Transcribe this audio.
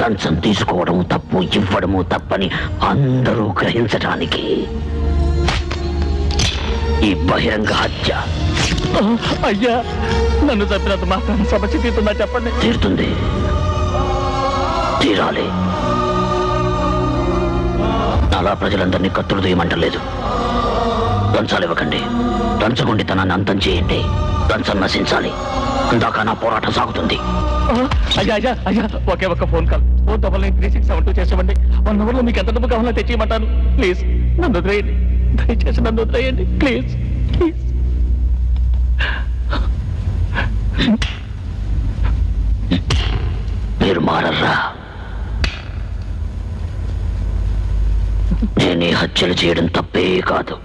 లంచం తీసుకోవడం తప్పు, ఇవ్వడము తప్పని అందరూ గ్రహించడానికి ఈ బహిరంగ హత్య. అయ్యా, నన్ను చంపినంత మాత్రం సమస్య తీరుతుందా చెప్పండి? తీరుతుంది, తీరాలి. అలా ప్రజలందరినీ కత్తులు తీయమంటలేదు. లంచాలు ఇవ్వకండి, లంచగొండితనాన్ని అంతం చేయండి. లంచం నశించాలి, అందాక నా పోరాటం సాగుతుంది. అయ్యా అయ్యా అయ్యా, ఒకే ఒక్క ఫోన్ కాల్, 4993672 చేసేవండి. 1 hour లో మీకు ఎంత డబ్బు కావాలో తెచ్చేయమంటాను. ప్లీజ్ నన్ను వదిలేయండి, దయచేసి నన్ను వదిలేయండి ప్లీజ్ ప్లీజ్. మీరు మారర్రా. నేను ఈ హత్యలు చేయడం తప్పే కాదు.